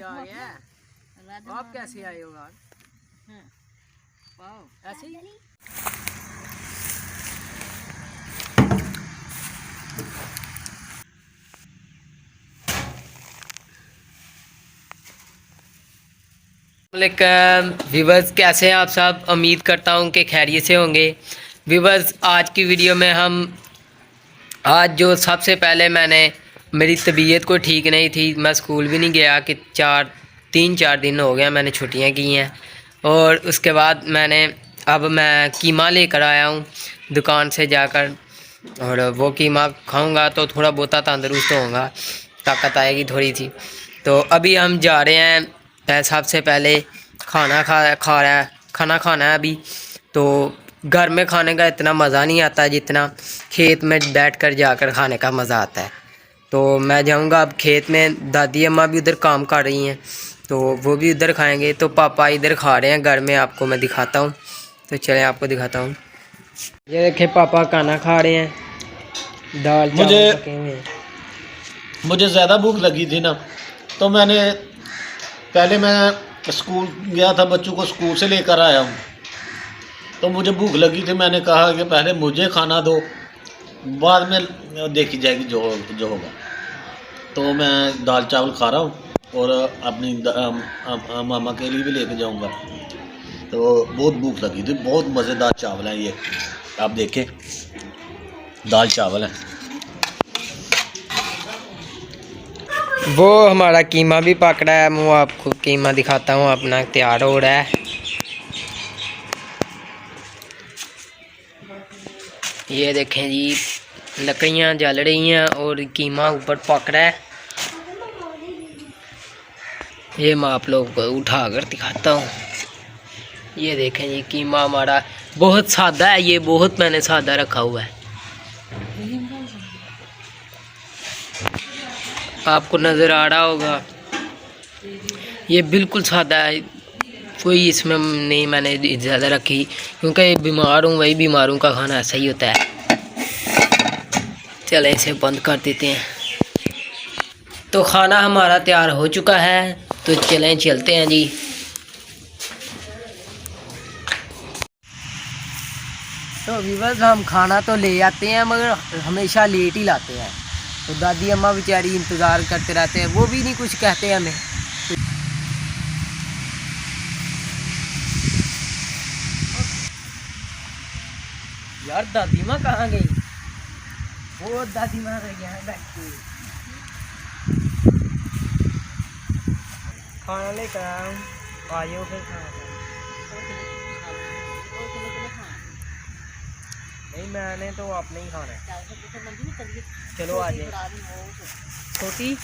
आ गया। आप कैसे आए हो यार? ऐसे ही व्यूवर्स, कैसे हैं आप सब? उम्मीद करता हूं कि खैरियत से होंगे। व्यूवर्स, आज की वीडियो में हम जो सबसे पहले मेरी तबीयत कोई ठीक नहीं थी, मैं स्कूल भी नहीं गया कि 3-4 दिन हो गया मैंने छुट्टियां की हैं। और उसके बाद मैं कीमा लेकर आया हूं दुकान से जाकर, और वो कीमा खाऊंगा तो थोड़ा बहुत तंदुरुस्त होऊंगा, ताकत आएगी थोड़ी सी। तो अभी हम जा रहे हैं, सबसे पहले खाना खाना है अभी। तो घर में खाने का इतना मज़ा नहीं आता जितना खेत में बैठकर जाकर खाने का मज़ा आता है। तो मैं जाऊंगा अब खेत में, दादी अम्मा भी उधर काम कर रही हैं तो वो भी उधर खाएंगे। तो पापा इधर खा रहे हैं घर में, आपको मैं दिखाता हूँ। तो चलें आपको दिखाता हूँ। ये देखें, पापा खाना खा रहे हैं, दाल चावल पके हुए हैं। मुझे ज़्यादा भूख लगी थी ना, तो पहले मैं स्कूल गया था, बच्चों को स्कूल से लेकर आया हूँ। तो मुझे भूख लगी थी, मैंने कहा कि पहले मुझे खाना दो, बाद में देखी जाएगी जो होगा। तो मैं दाल चावल खा रहा हूँ और अपनी मामा के लिए भी लेके जाऊँगा। तो बहुत भूख लगी थी, बहुत मज़ेदार चावल हैं ये, आप देखें, दाल चावल है। वो हमारा कीमा भी पक रहा है, मैं आपको कीमा दिखाता हूँ, अपना तैयार हो रहा है। ये देखें जी, लकड़ियाँ जल रही हैं और कीमा ऊपर पक रहा है। ये मैं आप लोगों को उठा कर दिखाता हूँ। ये देखें जी, कीमा हमारा बहुत सादा है, ये बहुत मैंने सादा रखा हुआ है, आपको नज़र आ रहा होगा। ये बिल्कुल सादा है, कोई इसमें नहीं मैंने ज़्यादा रखी, क्योंकि बीमार हूँ, वही बीमारों का खाना ऐसा ही होता है। चलें इसे बंद कर देते हैं। तो खाना हमारा तैयार हो चुका है, तो चलें चलते हैं जी। तो व्यूअर्स, हम खाना तो ले आते हैं मगर हमेशा लेट ही लाते हैं। तो दादी अम्मा बेचारी इंतज़ार करते रहते हैं, वो भी नहीं कुछ कहते हमें। यार दादी माँ कहाँ गई? वो दादी माँ रह गया है बैठी। खाना लेकर आया हूँ, आयो फिर खाना नहीं, मैंने तो आपने ही खाना है। चलो आ जाए छोटी,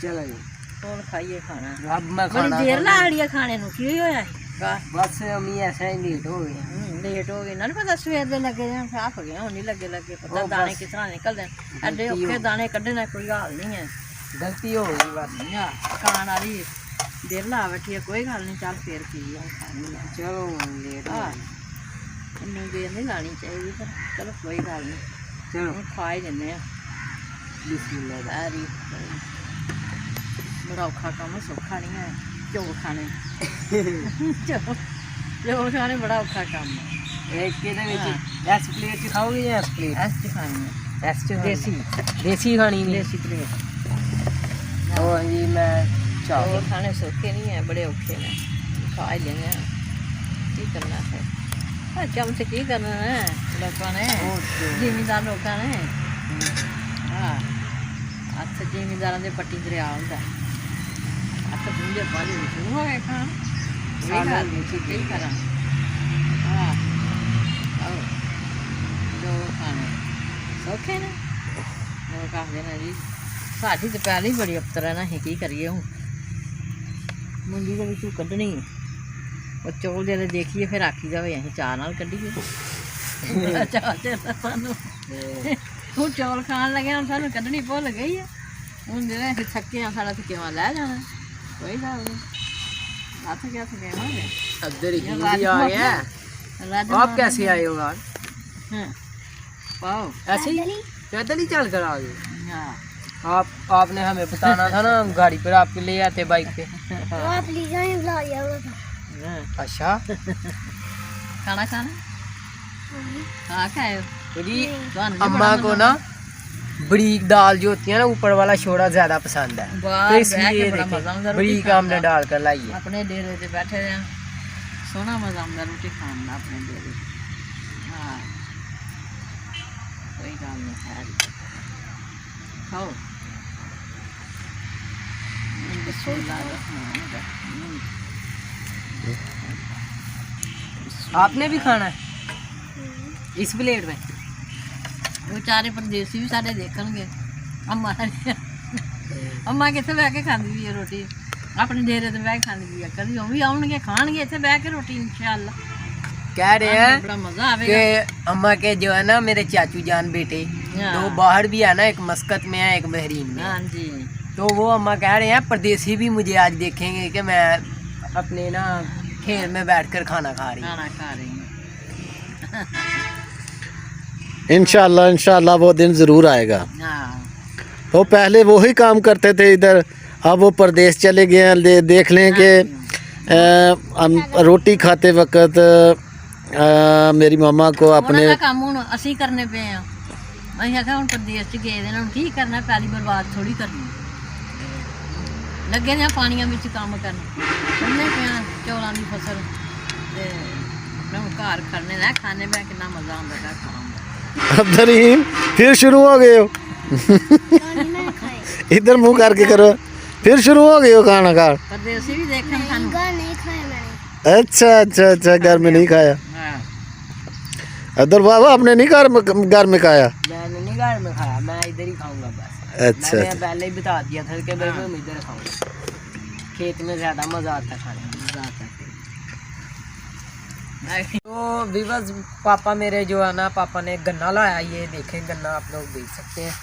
चलो जी कौन खाइए खाना। अब मैं खाना देर ला लिया खाने ਨੂੰ ਕੀ ਹੋਇਆ बस अम्मी ऐसा ही लेट हो गए ना पता सवेर ਦੇ ਲੱਗੇ ਜਾਂ ਸਾਫ ਗਏ ਹੁਣ ਨਹੀਂ ਲੱਗੇ पता दाने किस तरह निकलते हैं, ਐਡੇ ਔਖੇ दाने ਕੱਢਣਾ कोई हाल नहीं है। गलती हो गई बस, खान वाली देर ला बैठी है, कोई गल नहीं, चल फिर की चलो लेट इन्नी देर नहीं लानी चाहिए, पर चलो कोई गल नहीं, चलो खा ही देने। बड़ा औखा काम है, सौखा नहीं है चौल खाने। चौल खाने बड़ा औखा काम है। एस प्लेट च खाओगे या एस प्लेट? एस च खानी है, एस च देसी खानी, देसी प्लेट। और जी मैं चौल खाने सौखे नहीं है, बड़े औखे ने, खा ही लेंगे, की करना है। चमच की करना है लोगों ने, जिमीदार लोगों ने। हाँ, हथ जिमीदार के पट्टी दरिया होंगे, हथ बूंदे पानी शुरू हो गए खान, की करा। हाँ दो खाने सौखे ने, लोग कहते हैं जी साड़ी तो पहले ही बड़ी अफतर है ना, अं की करिए हूँ मुंडी के विचों कढ़नी। और चौल जल्द देखिए फिर आखी जाए अं चाह नाल कढ़ीए, सानू हूँ चौल खान लगे हम सानू कढ़नी भुल गई है। हूँ जो अं थके हाँ, साढ़ा थकेवा लै जाना, कोई गल नहीं, हथ क्या थकेवांगे। आ गया। आप कैसे आए हो यार? पाओ ऐसे ही पैदल ही चल कर आ गए। हाँ आपने हमें बताना था ना, हम गाड़ी पर आपके ले आते बाइक पे। आप लीजा ही बुला लिया हुआ था। अच्छा खाना खाना हाँ खाए जी। अम्मा को ना बरीक दाल जो होती है ना, ऊपर वाला छोड़ा ज्यादा पसंद है, तो इसलिए देखें बरीक हमने डाल कर लाई है। अपने डेरे से बैठे हैं, सोना मजा आंदा रोटी खाना अपने डेरे। हाँ कोई गल नहीं, खैर खाओ। आपने भी खाना है इस प्लेट में? बेचारे परदेसी भी साढ़े देखणगे अम्मा अम्मा कित्थे बह के खांदी भी है रोटी, अपने डेरे ते बह के खांदी भी है। कभी वो भी आउणगे खाणगे इत्थे बह के रोटी इंशाअल्लाह। कह रहे हैं बड़ा मजा आवेगा कि अम्मा के जो है ना मेरे चाचू जान बेटे दो बाहर भी है ना, एक मस्कत में है, एक बहरीन में। हाँ जी। तो वो अम्मा कह रहे हैं परदेसी भी मुझे आज देखेंगे कि मैं अपने ना खेल में बैठकर खाना खा रही हूँ। खाना खा रही हूँ। इंशाल्लाह इंशाल्लाह वो दिन ज़रूर आएगा। हाँ तो पहले वो ही काम करते थे इधर, अब वो परदेश चले गए हैं। देख लें कि रोटी खाते वक्त मेरी मम्मा को अपने ਉਹਨਾਂ ਦਾ ਕੰਮ ਹੁਣ ਅਸੀਂ ਕਰਨੇ ਪਏ ਆ। ਅਸੀਂ ਆਖਿਆ ਹੁਣ ਪ੍ਰਦੇਸ਼ ਚ ਗਏ ਦੇ ਨੇ, ਹੁਣ ਕੀ ਕਰਨਾ, ਪੈਲੀ ਬਰਬਾਦ ਥੋੜੀ ਕਰਨੀ। ਲੱਗੇ ਨੇ ਪਾਣੀਆਂ ਵਿੱਚ ਕੰਮ ਕਰਨ, ਉਹਨੇ ਪਿਆ ਚੌਲਾਂ ਦੀ ਫਸਲ ਤੇ ਹੁਣ ਘਰ ਖੜਨੇ ਦਾ ਖਾਣੇ ਬੈ ਕਿੰਨਾ ਮਜ਼ਾ ਆਉਂਦਾ ਹੈ ਖਾਣ ਦਾ। अब्दुल फिर शुरू हो गए हो मैंने खाए। इधर मुंह करके करो, फिर शुरू हो गए हो खाना खा। परदेसी भी देखਣ ਸਾਨੂੰ। घर नहीं खाया मैंने। अच्छा अच्छा अच्छा, घर में नहीं खाया। हाँ अब्दुल बाबा आपने नहीं घर में खाया? मैंने नहीं घर में खाया, मैं इधर ही खाऊंगा बस। अच्छा मैंने अच्छा। पहले ही बता दिया था कि भाई मैं इधर खाऊंगा, खेत में ज़्यादा मज़ा आता है खाने में। मज़ा आता है। तो विवस पापा मेरे जो है ना, पापा ने गन्ना लाया, ये देखें गन्ना आप लोग देख सकते हैं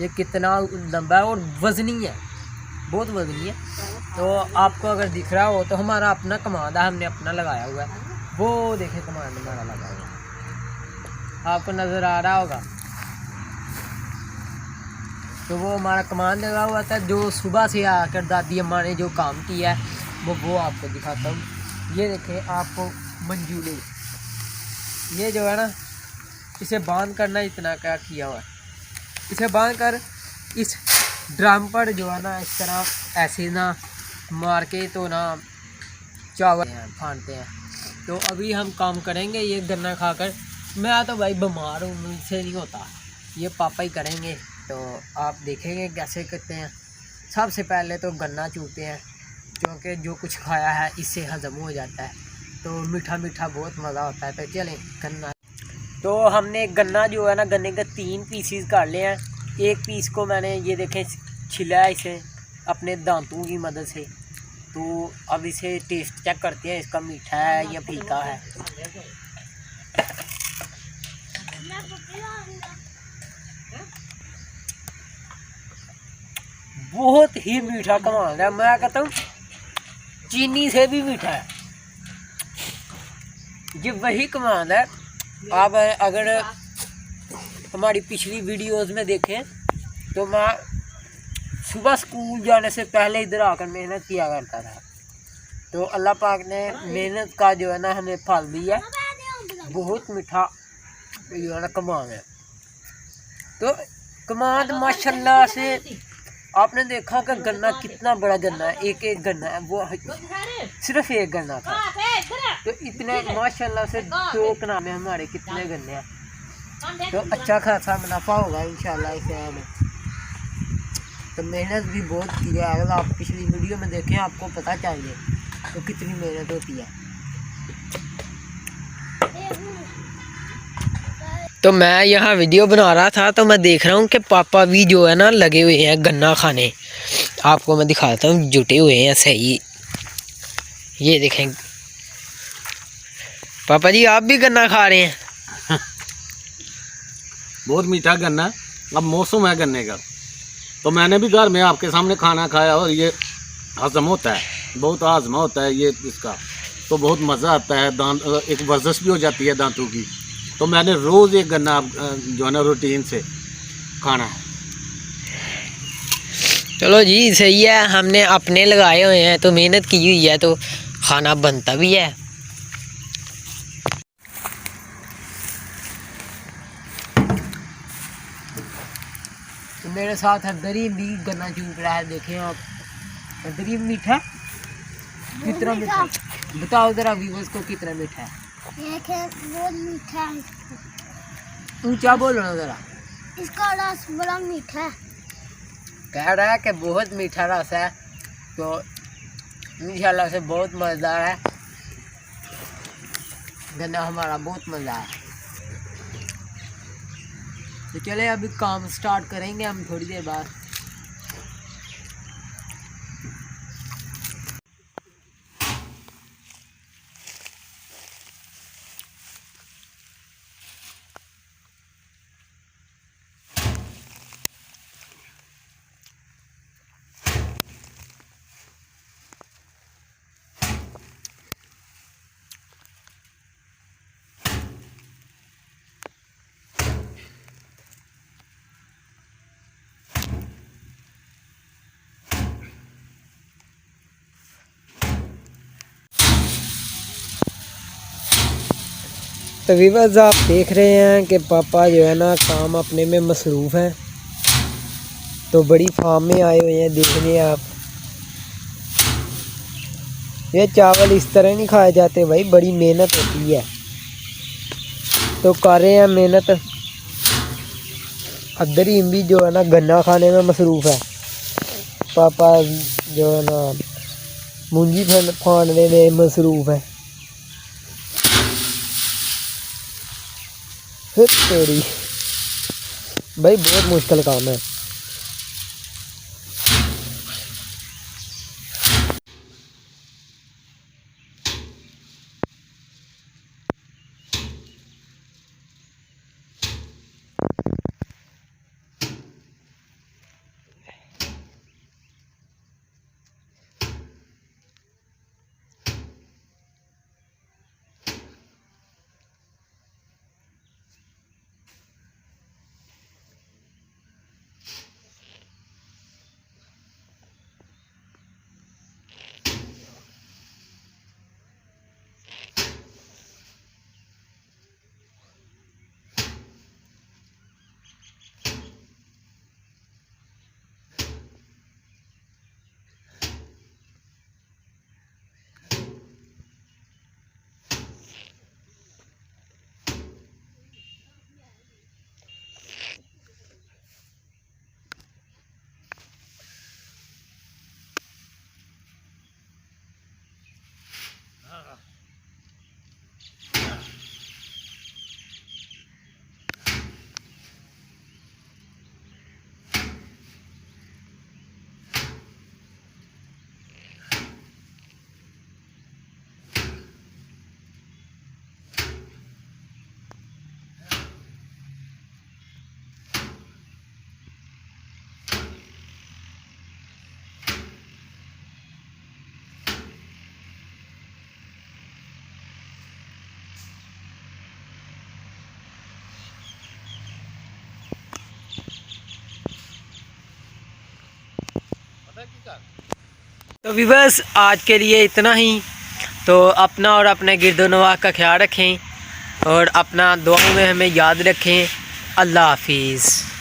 ये कितना लंबा है और वजनी है, बहुत वजनी है। तो आपको अगर दिख रहा हो तो हमारा अपना कमांड है, हमने अपना लगाया हुआ है। वो देखें कमांड हमारा लगा हुआ है, आपको नज़र आ रहा होगा। तो वो हमारा कमांड लगा हुआ था, जो सुबह से आकर दादी अम्मा ने जो काम किया है वो आपको दिखाता हूँ। ये देखें आपको मंजूले, ये जो है ना इसे बांध करना, इतना क्या किया हुआ है, इसे बांध कर इस ड्रम पर जो है ना इस तरह ऐसे ना मार के तो ना चावल फाड़ते हैं। तो अभी हम काम करेंगे ये गन्ना खाकर। मैं तो भाई बीमार हूँ, मुझसे नहीं होता, ये पापा ही करेंगे। तो आप देखेंगे कैसे करते हैं। सबसे पहले तो गन्ना चूते हैं, क्योंकि जो कुछ खाया है इससे हजम हो जाता है, तो मीठा मीठा बहुत मज़ा होता है। तो चलें गन्ना। तो हमने गन्ना जो है ना, गन्ने के 3 पीसीस काट लिए हैं। एक पीस को मैंने ये देखें छिला है इसे अपने दांतों की मदद से। तो अब इसे टेस्ट चेक करते हैं, इसका मीठा है या फीका है। बहुत ही मीठा कमाल है, मैं कहता हूँ चीनी से भी मीठा है। ये वही कमाल है। आप अगर हमारी पिछली वीडियोस में देखें तो मैं सुबह स्कूल जाने से पहले इधर आकर मेहनत किया करता था। तो अल्लाह पाक ने मेहनत का जो है ना हमें फल दिया, बहुत मीठा जो है ना कमाल है। तो कमाल माशाल्लाह से आपने देखा कि गन्ना कितना बड़ा गन्ना है, एक एक गन्ना है, वो सिर्फ एक गन्ना था। तो इतने माशाल्लाह से 2 कनाल में हमारे कितने गन्ने हैं, तो अच्छा खासा मुनाफा होगा इंशाल्लाह इसे हमें। तो मेहनत भी बहुत की है, अगर आप पिछली वीडियो में देखें आपको पता चाहिए तो कितनी मेहनत होती है। तो मैं यहाँ वीडियो बना रहा था, तो मैं देख रहा हूँ कि पापा भी जो है ना लगे हुए हैं गन्ना खाने। आपको मैं दिखाता हूँ, जुटे हुए हैं सही। ये देखें पापा जी, आप भी गन्ना खा रहे हैं। बहुत मीठा गन्ना, अब मौसम है गन्ने का, तो मैंने भी घर में आपके सामने खाना खाया और ये हजम होता है, बहुत हाजमा होता है ये इसका, तो बहुत मज़ा आता है। दांत एक वर्जिश भी हो जाती है दांतों की। तो मैंने रोज़ एक गन्ना जो है ना रूटीन से खाना है। चलो जी सही है, हमने अपने लगाए हुए हैं तो मेहनत की हुई है तो खाना बनता भी है। तो मेरे साथ दरीम भी गन्ना चूप रहा है, देखें आप। दरीम मीठा कितना मीठा, बताओ जरा व्यूअर्स को कितना मीठा है। ये बहुत मीठा है। ऊंचा बोलो ना जरा। इसका रस बड़ा मीठा है। कह रहा है कि बहुत मीठा रस है, तो इंशाल्लाह से बहुत मज़ेदार है गन्ना हमारा, बहुत मज़ा है। तो चले अभी काम स्टार्ट करेंगे हम थोड़ी देर बाद। तो व्यूअर्स आप देख रहे हैं कि पापा जो है ना काम अपने में मसरूफ़ हैं, तो बड़ी फार्म में आए हुए हैं देखने आप। ये चावल इस तरह नहीं खाए जाते भाई, बड़ी मेहनत होती है, तो कर रहे हैं मेहनत। अदरीम भी जो है ना गन्ना खाने में मसरूफ़ है, पापा जो है ना मूंजी फाड़ने में मसरूफ़ है। तेरी भाई बहुत मुश्किल काम है। तो व्यूअर्स आज के लिए इतना ही। तो अपना और अपने गिरदोनवाह का ख्याल रखें और अपना दुआओं में हमें याद रखें। अल्लाह हाफिज़।